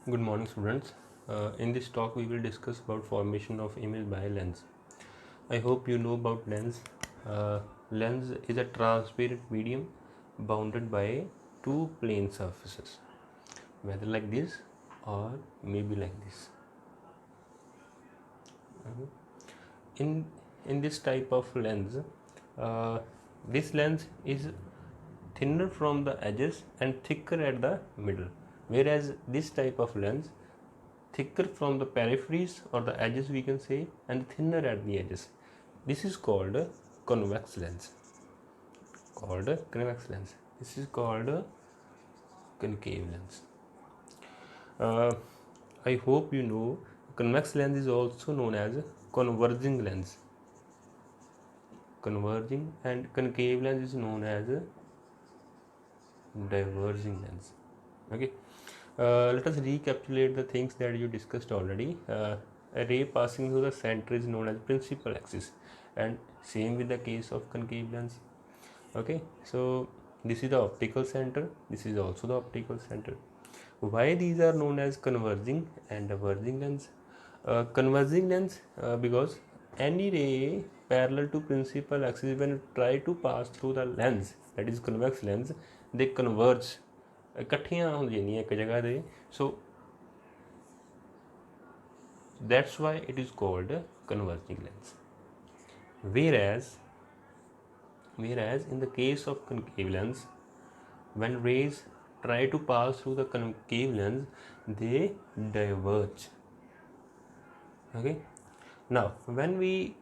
Good morning, students. In this talk, we will discuss about formation of image by lens. I hope you know about lens. Lens is a transparent medium bounded by two plane surfaces, whether like this or maybe like this. Okay. In this type of lens, uh, this lens is thinner from the edges and thicker at the middle, whereas this type of lens thicker from the peripheries or the edges we can say, and thinner at the edges. This is called a convex lens. This is called a concave lens. uh, I hope you know convex lens is also known as converging lens. Converging and concave lens is known as a diverging lens. Okay. Let us recapitulate the things that you discussed already. A ray passing through the center is known as principal axis, and same with the case of concave lens. Okay, so this is the optical center, this is also the optical center. Why these are known as converging and diverging lens? Converging lens because any ray parallel to principal axis, when try to pass through the lens, that is convex lens, they converge, ਇਕੱਠੀਆਂ ਹੋ ਜਾਂਦੀਆਂ ਇੱਕ ਜਗ੍ਹਾ ਤੇ. So that's why it is called a converging lens. Whereas in the case of concave lens, when rays try to pass through the concave lens, they diverge. Okay, now when we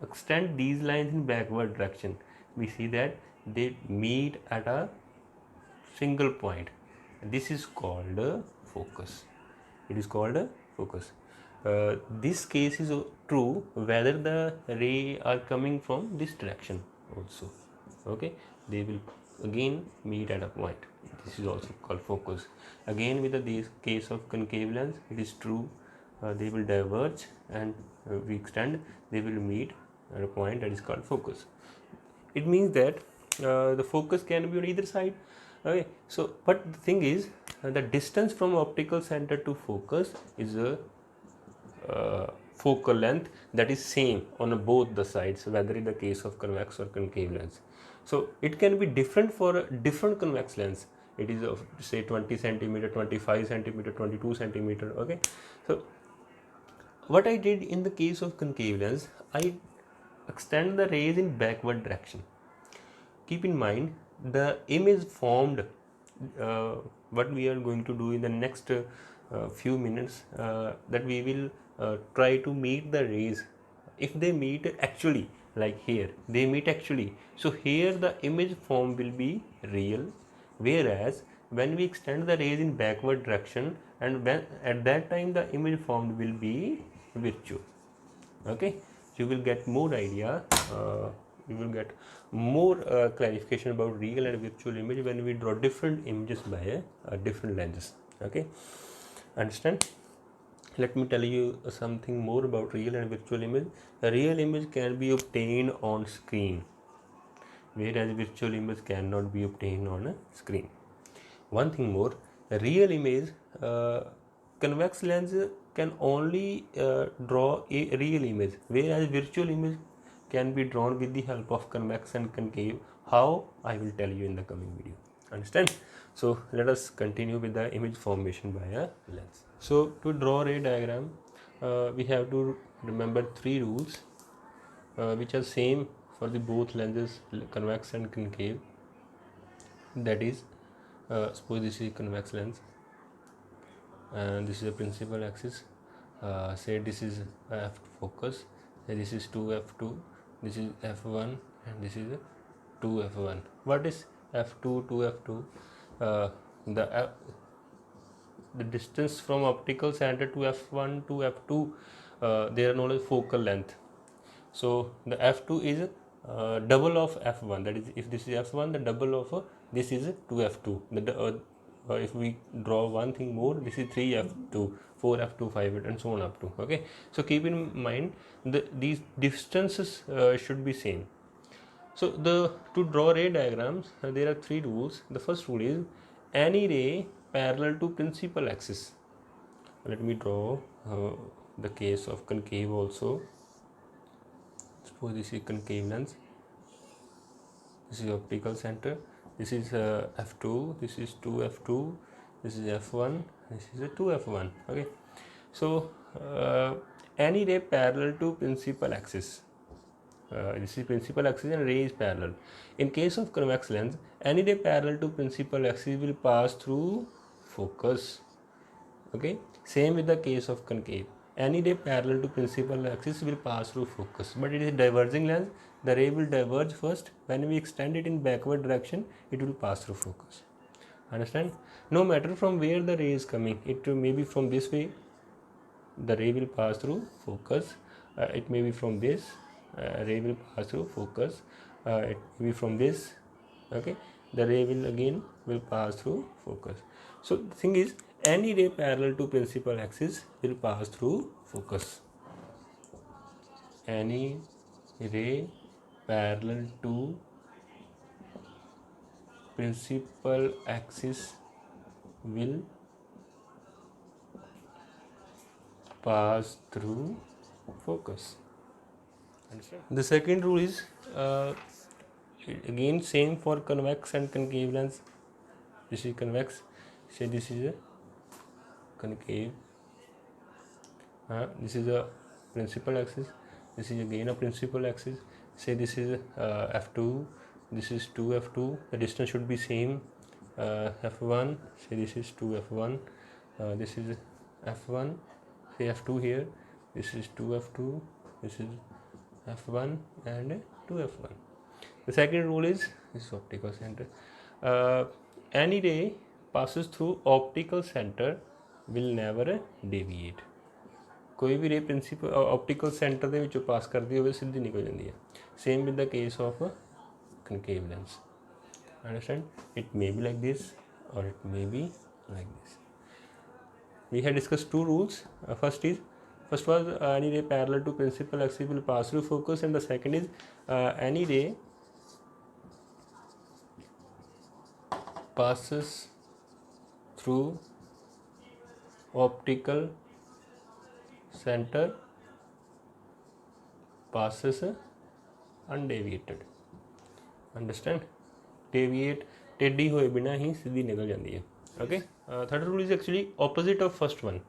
extend these lines in backward direction, we see that they meet at a single point. This is called a focus. It is called a focus. This case is true whether the ray are coming from this direction also. Okay, they will again meet at a point. This is also called focus. Again, with this case of concave lens, it is true they will diverge, and we extend, they will meet at a point that is called focus. It means that the focus can be on either side. Okay, so but the thing is, the distance from optical center to focus is a focal length that is same on both the sides, whether in the case of convex or concave lens. So it can be different for a different convex lens. It is of say 20 centimeter, 25 centimeter, 22 centimeter. Okay, so what I did in the case of concave lens, I extend the rays in backward direction. Keep in mind the image formed, what we are going to do in the next few minutes, that we will try to meet the rays. If they meet actually, like here they meet actually, so here the image form will be real, whereas when we extend the rays in backward direction, and when at that time the image formed will be virtual. Okay, you will get more idea, you will get more clarification about real and virtual image when we draw different images by different lenses. Okay, understand? Let me tell you something more about real and virtual image. A real image can be obtained on screen, whereas virtual image cannot be obtained on a screen. One thing more, a real image, convex lens can only draw a real image, whereas virtual image can be drawn with the help of convex and concave. How? I will tell you in the coming video. Understand? So let us continue with the image formation by a lens. So to draw ray diagram, we have to remember three rules which are same for the both lenses, convex and concave. That is, suppose this is convex lens and this is a principal axis. Say this is f focus, say this is 2f2, this is f1, and this is 2f1. What is f2 to f2? The distance from optical center to f1 to f2, they are known as focal length. So the f2 is double of f1, that is, if this is f1, the double of this is 2f2. If we draw one thing more, this is 3f2, 4f2, 5, and so on up to. Okay, so keep in mind these distances should be same. So to draw ray diagrams, there are three rules. The first rule is any ray parallel to principal axis. let me draw the case of concave also. Suppose this is concave lens, this is optical center, this is f2, this is 2f2, this is f1, this is a 2f1. Okay, so any ray parallel to principal axis, this is principal axis and ray is parallel. In case of convex lens, any ray parallel to principal axis will pass through focus. Okay, same with the case of concave. Any ray parallel to principal axis will pass through focus, but it is a diverging lens. The ray will diverge first. When we extend it in backward direction, it will pass through focus. Understand? No matter from where the ray is coming, it may be from this way, the ray will pass through focus. It may be from this, ray will pass through focus. It may be from this. Okay, the ray will pass through focus. So the thing is, any ray parallel to principal axis will pass through focus. Any ray parallel to principal axis will pass through focus. Understand? The second rule is again same for convex and concave lens. This is convex, say this is a concave, this is a principal axis, this is again a principal axis. Say this is f2, this is 2f2, the distance should be same. F1, say this is 2f1, this is f1, say f2 here, this is 2f2, this is f1 and 2f1. The second rule is this optical center. Any ray passes through optical center will never deviate. कोई भी रे principal optical centre ਦੇ ਵਿੱਚੋਂ ਪਾਸ ਕਰਦੀ ਹੋਵੇ ਸਿੱਧੀ ਨਿਕਲ ਜਾਂਦੀ ਹੈ. Same with the case of concave lens. Understand? It may be like this or it may be like this. We had discussed two rules. First was any ray parallel to principal axis will pass through focus, and the second is any ray passes through optical center passes undeviated. Understand? Deviate टेढ़ी होए बिना ही सीधी निकल जाती है. Okay. Third rule is actually opposite of first one.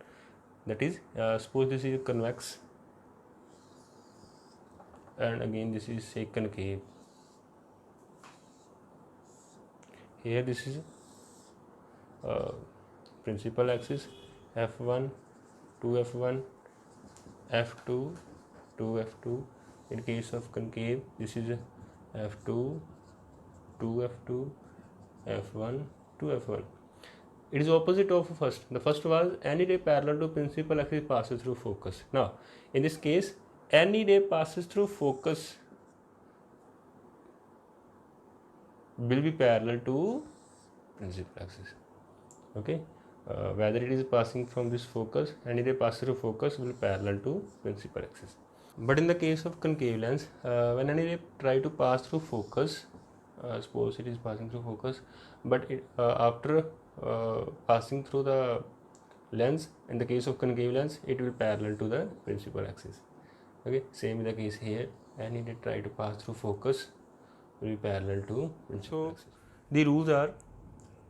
That is, suppose this is convex and again this is say concave. Here this is principal axis, f1, 2f1, f2, 2f2. In case of concave, this is f2, 2f2, f1, 2f1. It is opposite of first. The first was any ray parallel to principal axis passes through focus. Now, in this case, any ray passes through focus will be parallel to principal axis. Okay. Whether it is passing from this focus, any ray passes through focus will parallel to principal axis. But in the case of concave lens, when any ray try to pass through focus, suppose it is passing through focus, but after passing through the lens, in the case of concave lens, it will parallel to the principal axis. Okay, same is the case here. Any ray try to pass through focus will be parallel to principal axis. The rules are,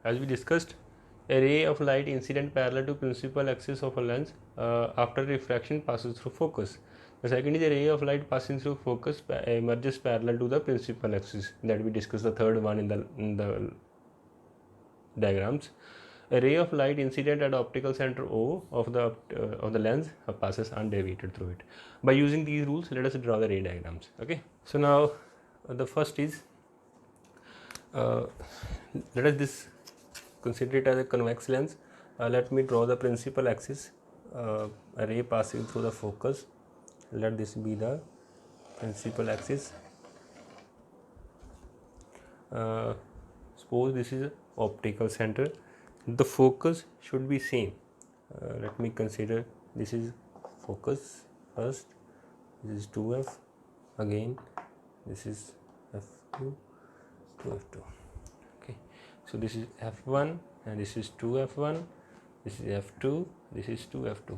as we discussed, a ray of light incident parallel to principal axis of a lens after refraction passes through focus. The second is a ray of light passing through focus emerges parallel to the principal axis, that we discussed the third one in the diagrams. A ray of light incident at optical center O of the lens passes undeviated through it. By using these rules, let us draw the ray diagrams. Okay. So now the first is let us consider it as a convex lens. Let me draw the principal axis, a ray passing through the focus. Let this be the principal axis. Suppose this is optical center. The focus should be same. Let me consider this is focus first. This is 2f. Again, this is f2, 2f2. Okay. So this is f1 and this is 2f1. this is f2, this is 2f2.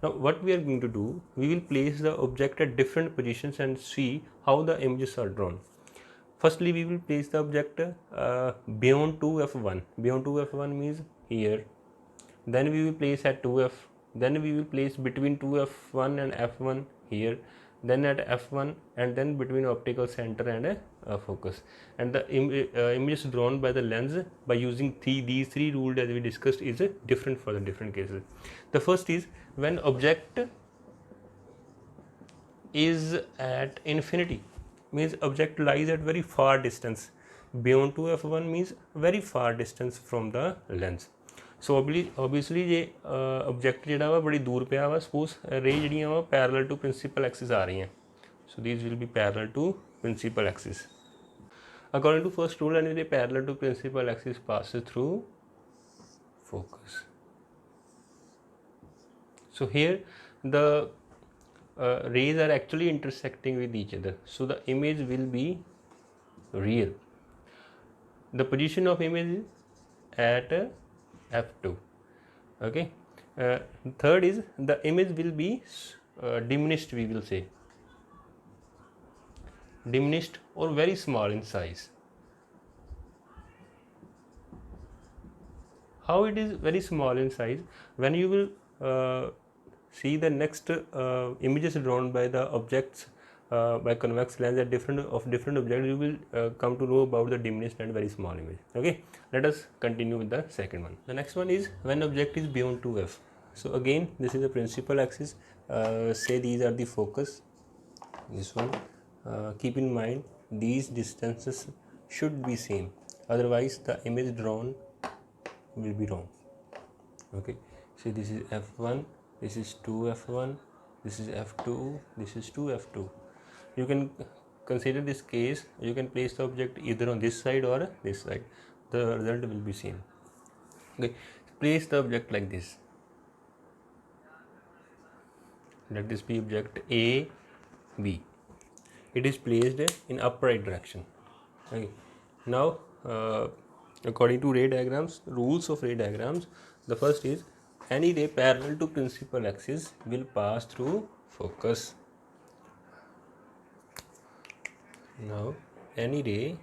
Now what we are going to do, we will place the object at different positions and see how the images are drawn. Firstly, we will place the object beyond 2f1. Beyond 2f1 means here. Then we will place at 2f. Then we will place between 2f1 and f1 here. Then at f1, and then between optical center and focus. And the image drawn by the lens by using these three rules as we discussed is different for the different cases. The first is when object is at infinity, means object lies at very far distance. Beyond 2f1 means very far distance from the lens. So obviously ये object ਜਿਹੜਾ ਵਾ बड़ी दूर ਪਿਆ ਵਾ, suppose ray ਜਿਹੜੀਆਂ ਵਾ parallel to principal axis ਆ ਰਹੀਆਂ, so these will be parallel to principal axis. According to first rule, any ray parallel to principal axis passes through focus. So here the rays are actually intersecting with each other, so the image will be real. The position of image is at f2. Okay. Third is the image will be diminished, we will say diminished or very small in size. How it is very small in size? When you will see the next images drawn by the objects by convex lens at different objects, you will come to know about the diminished and very small image. Okay, let us continue with the second one. The next one is when object is beyond 2f. So again, this is the principal axis. Say these are the focus, this one. Keep in mind these distances should be same, otherwise the image drawn will be wrong. Okay, see this is f1, this is 2f1, this is f2, this is 2f2. You can consider this case, you can place the object either on this side or this side, the result will be same. Okay, place the object like this. Let this be object A, B. It is placed in upright direction. Okay. Now according to ray diagrams, rules of ray diagrams, the first is any ray parallel to principal axis will pass through focus. Now any ray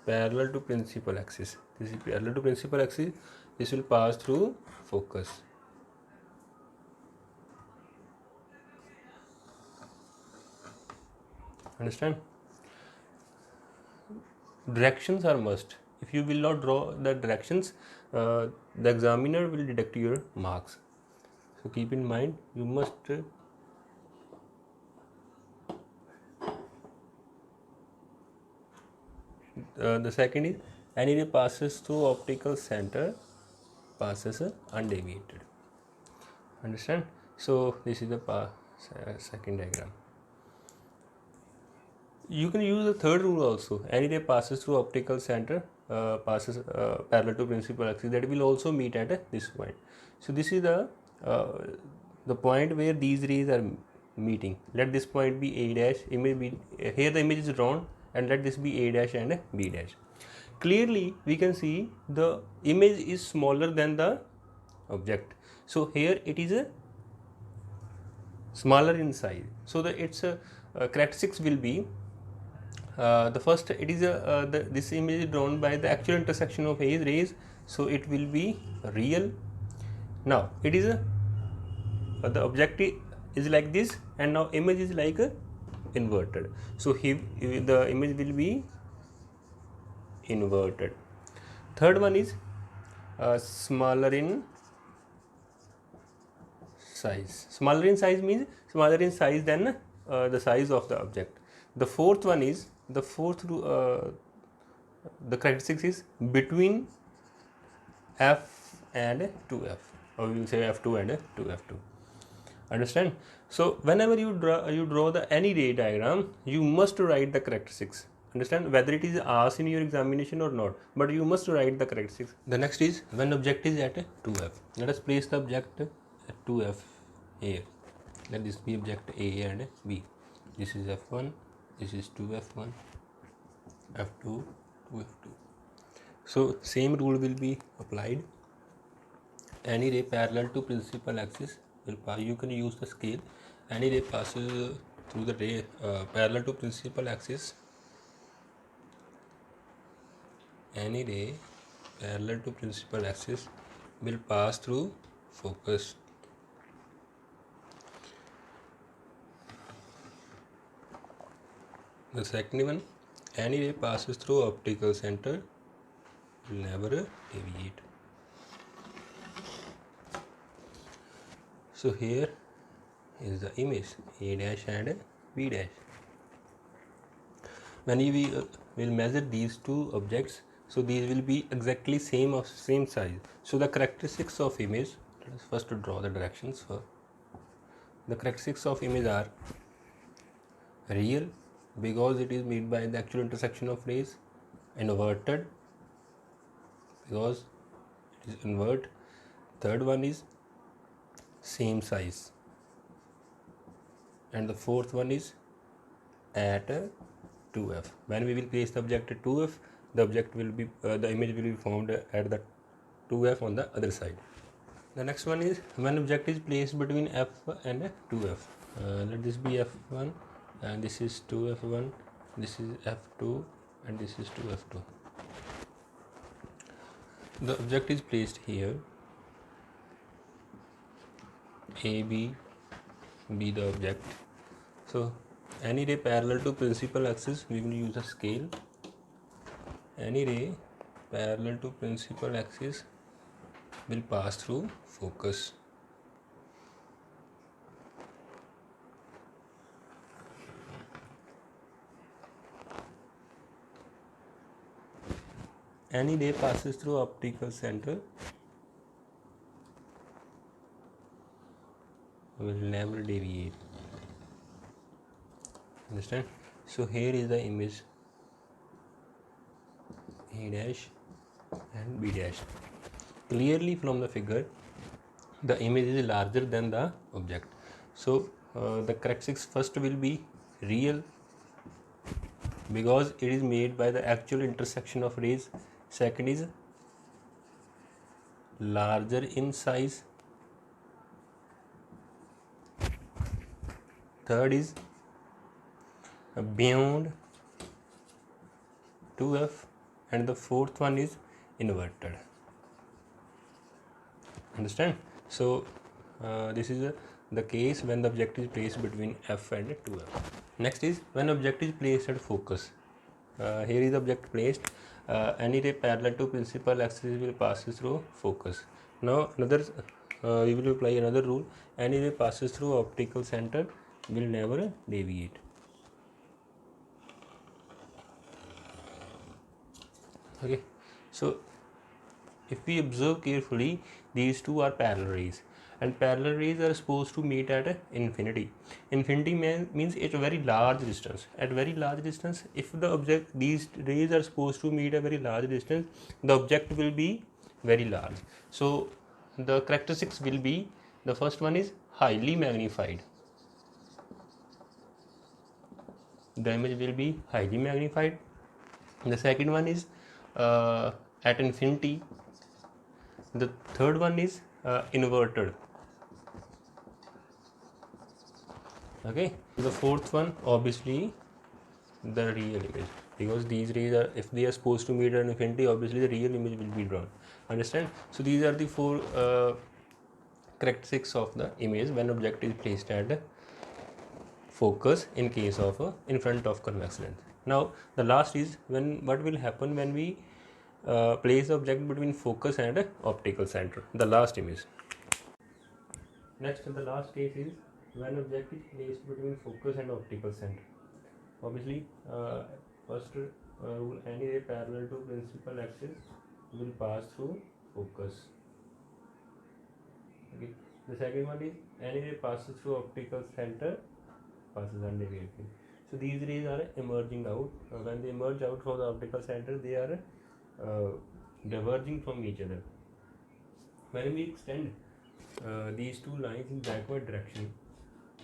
parallel to principal axis, this is parallel to principal axis, this will pass through focus. Understand? Directions are must. If you will not draw the directions, the examiner will deduct your marks. So keep in mind, you must the second is any ray passes through optical center passes undeviated. Understand? So this is the second diagram. You can use the third rule also. Any ray passes through optical center passes parallel to principal axis, that will also meet at this point. So this is the point where these rays are meeting. Let this point be A dash, image be here the image is drawn, and let this be A dash and B dash. Clearly we can see the image is smaller than the object. So here it is smaller in size. So the its characteristics will be the first, it is this image is drawn by the actual intersection of A's rays, so it will be real. Now it is the object is like this, and now image is like inverted. So the image will be inverted. Third one is smaller in size. Smaller in size means smaller in size than the size of the object. The fourth one is the characteristics is between f and 2f, or we will say f2 and 2f2. Understand? So whenever you draw the any ray diagram, you must write the characteristics. Understand? Whether it is asked in your examination or not, but you must write the characteristics. The next is when object is at 2f. Let us place the object at 2f here. Let this be object A and B. This is f1, this is 2f1, f2, 2f2. So same rule will be applied. any ray parallel to principal axis will pass. You can use the scale. Any ray passes through the ray parallel to principal axis. Any ray parallel to principal axis will pass through focus. The second one, any ray passes through optical center will never deviate. So here is the image A dash and B dash. When we will measure these two objects, so these will be exactly same size. So the characteristics of image, let us first draw the directions for. The characteristics of image are real because it is made by the actual intersection of rays, inverted because it is invert. Third one is same size, and the fourth one is at 2f. When we will place the object at 2f, the object will be the image will be formed at the 2f on the other side. The next one is when object is placed between f and 2f. Let this be f1 and this is 2f1, this is f2 and this is 2f2. The object is placed here, a b be the object. So any ray parallel to principal axis, we will use a scale. Any ray parallel to principal axis will pass through focus. Any ray passes through optical center will never deviate. Understand? So here is the image A dash and B dash. Clearly from the figure, the image is larger than the object. So the characteristics first will be real because it is made by the actual intersection of rays. Second is larger in size. Third is beyond 2f, and the fourth one is inverted. Understand? So this is the case when the object is placed between f and 2f. Next is when object is placed at focus. Here is the object placed. Any ray parallel to principal axis will pass through focus. Now another we will apply another rule. Any ray passes through optical center will never deviate. Okay, so if we observe carefully, these two are parallel rays, and parallel rays are supposed to meet at infinity. Infinity means at a very large distance. At very large distance, if the object, these rays are supposed to meet a very large distance, the object will be very large. So the characteristics will be, the first one is highly magnified. The image will be highly magnified. The second one is at infinity. The third one is inverted. Okay, the fourth one obviously the real image, because these rays are, if they are supposed to meet at infinity, obviously the real image will be drawn. Understand? So these are the four characteristics of the image when object is placed at focus in case of in front of convex lens. Now the last is what will happen when we place the object between focus and optical center, the last image. Next, the last case is when object is placed between focus and optical center. Obviously, first rule, any ray parallel to principal axis will pass through focus. Okay. The second one is any ray passes through optical center passes undeviated. So these rays are emerging out. When they emerge out from the optical center, they are diverging from each other. When we extend these two lines in backward direction,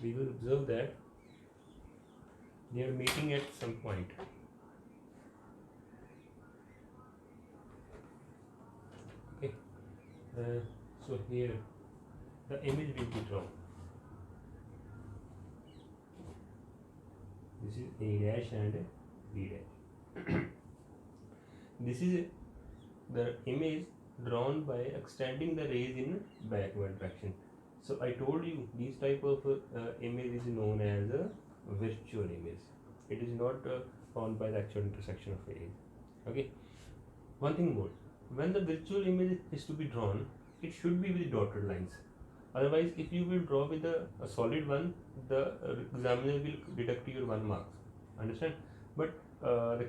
we will observe that they are meeting at some point. Okay. So here the image will be drawn. This is A dash and B dash. This is the image drawn by extending the rays in backward direction. So I told you this type of image is known as a virtual image. It is not found by the actual intersection of rays. Okay. One thing more, when the virtual image is to be drawn, it should be with dotted lines. Otherwise, if you will draw with a solid one, the examiner will deduct your 1 mark. Understand? But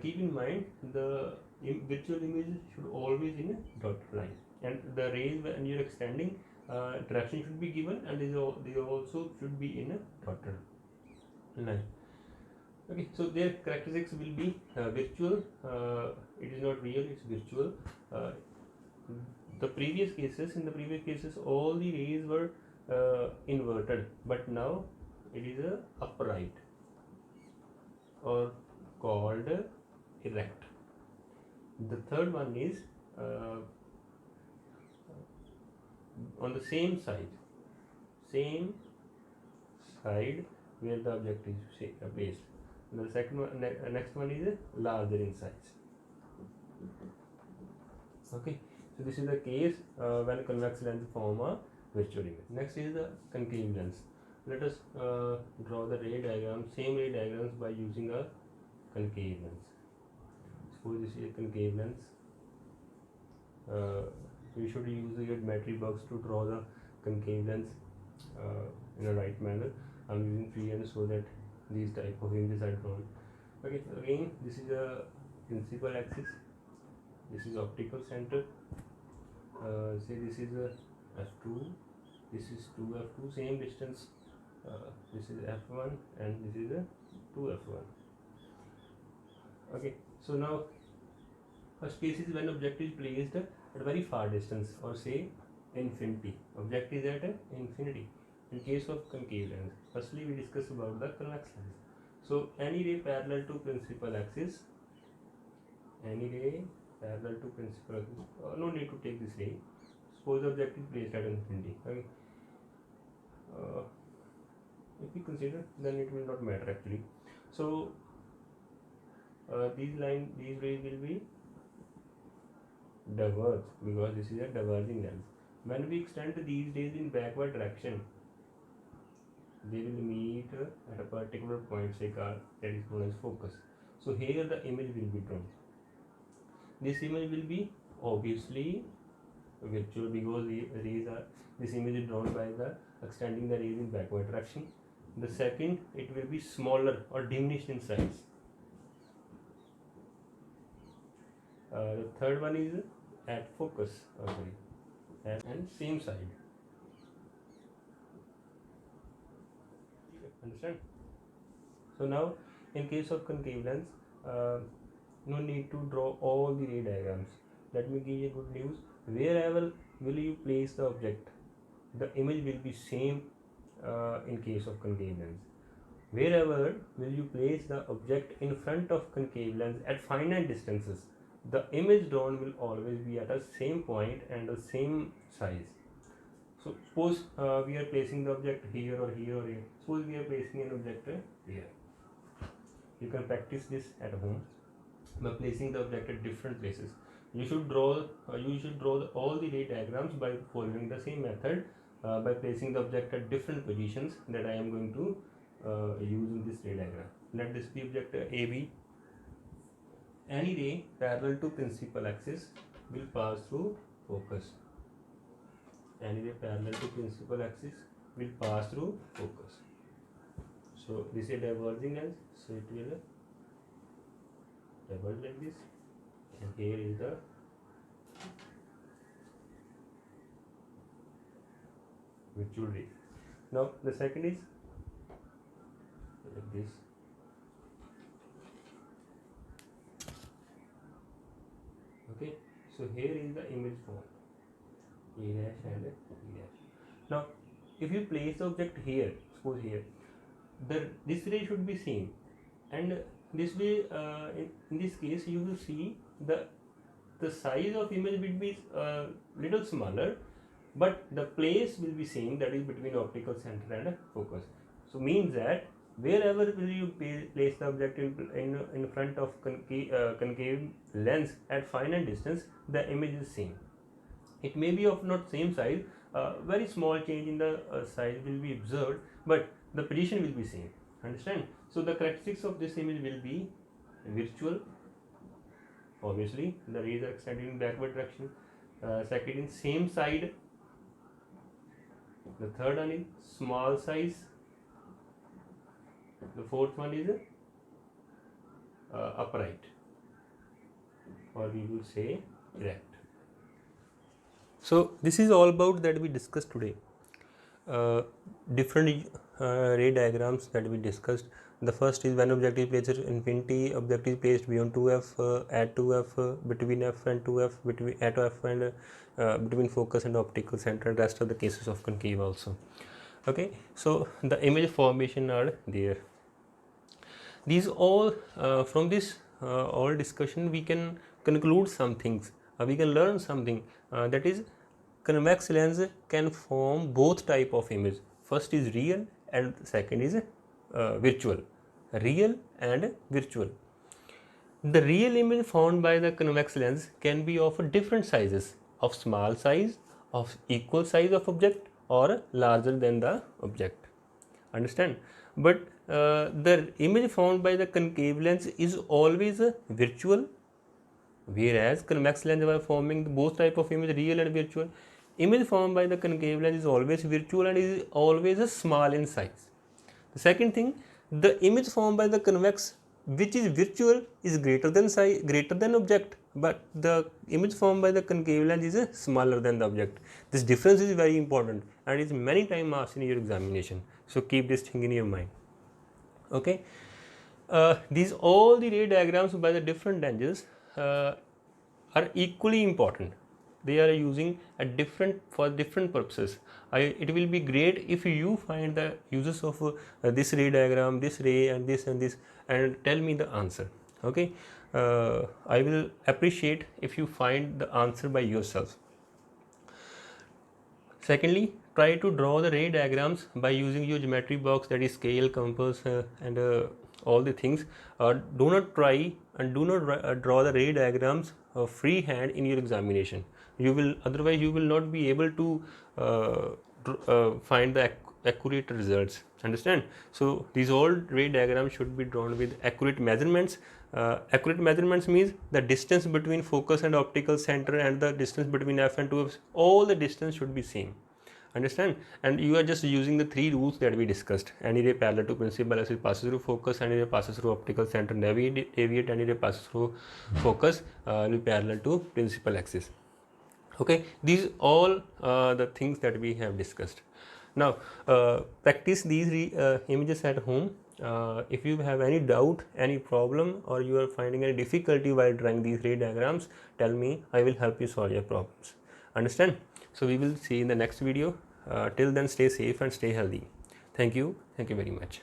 keep in mind, the virtual image should always in a dotted line, and the rays when you are extending, direction should be given, and they also should be in a dotted line. Okay, so their characteristics will be virtual. It is not real; it's virtual. In the previous cases, all the rays were inverted, but now it is a upright or called erect. The third one is on the same side where the object is placed. The second one, next one is larger in size. Okay, so this is the case when convex lens form a virtual image. Next is the concave lens. Let us draw the ray diagram, same ray diagrams by using a concave lens. Suppose this is a concave lens. You should use your geometry box to draw the concave lens in a right manner. I'm using freehand so that these type of images are drawn. Okay, again this is a principal axis, this is optical center. Say this is a f2, this is 2f2, same distance. This is f1 and this is a 2f1. Okay, so now first case is when object is placed at a very far distance, or say infinity. Object is at infinity. In case of concave lens, firstly we discuss about the convex lens. So any ray parallel to principal axis, no need to take this ray. Suppose the object is placed at infinity. Okay. If we consider, then it will not matter actually. So these rays will be diverge because this is a diverging lens. When we extend these rays in backward direction, they will meet at a particular point, say that is known as focus. So here the image will be drawn. This image will be obviously virtual because this image is drawn by the extending the rays in backward direction. The second, it will be smaller or diminished in size. The third one is at focus, and same side. Understand? So now in case of concave lens, no need to draw all the ray diagrams. Let me give you good news. Wherever will you place the object, the image will be same in case of concave lens. Wherever will you place the object in front of concave lens at finite distances, the image drawn will always be at a same point and the same size. So suppose we are placing the object here or here or here. Suppose we are placing an object here. You can practice this at home by placing the object at different places. You should draw all the ray diagrams by following the same method by placing the object at different positions that I am going to use in this ray diagram. Let this be object AB. Any ray parallel to principal axis will pass through focus. Any ray parallel to principal axis will pass through focus. So this is a diverging lens, so it will diverge like this, and here is the virtual ray. Now the second is like this. Okay, so here is the image form, A dash and B dash. Now if you place the object here, suppose here, this ray should be seen, and this way in this case you will see the size of image will be little smaller, but the place will be same, that is between optical center and focus. So means that wherever will you place the object in front of concave lens at finite distance, the image is same. It may be of not same size, very small change in the size will be observed, but the position will be same. Understand? So the characteristics of this image will be virtual. Obviously, the rays are extended in backward direction. Second, in same side. The third one is small size. The fourth one is upright, or we will say erect. So this is all about that we discussed today. Different ray diagrams that we discussed. The first is when object is placed at infinity, object is placed beyond 2f, at 2f, between f and 2f, between at f and between focus and optical center, and rest of the cases of concave also. Okay, so the image formation are there. These all from this all discussion we can conclude some things. We can learn something, that is convex lens can form both type of image. First is real and second is virtual. Real and virtual. The real image formed by the convex lens can be of different sizes, of small size, of equal size of object, or larger than the object. Understand? But the image formed by the concave lens is always virtual, whereas convex lens are forming both type of image, real and virtual. Image formed by the concave lens is always virtual and is always small in size. The second thing, the image formed by the convex, which is virtual, is greater than size, greater than object, but the image formed by the concave lens is smaller than the object. This difference is very important and is many times asked in your examination. So keep this thing in your mind. Okay. These all the ray diagrams by the different lenses are equally important. They are using a different for different purposes. It will be great if you find the uses of this ray diagram, this ray, and this, and tell me the answer. Okay, I will appreciate if you find the answer by yourself. Secondly, try to draw the ray diagrams by using your geometry box, that is scale, compass, and all the things. Do not try and do not draw the ray diagrams freehand in your examination. You will otherwise you will not be able to find the accurate results. Understand? So these all ray diagrams should be drawn with accurate measurements. Accurate measurements means the distance between focus and optical center and the distance between f and 2f, all the distance should be same. Understand? And you are just using the three rules that we discussed. Any ray parallel to principal axis passes through focus, any ray passes through optical center, deviate, any ray passes through focus will be parallel to principal axis. Okay, these all the things that we have discussed. Now practice these images at home. If you have any doubt, any problem, or you are finding any difficulty while drawing these ray diagrams, tell me. I will help you solve your problems. Understand? So we will see in the next video. Till then, stay safe and stay healthy. Thank you very much.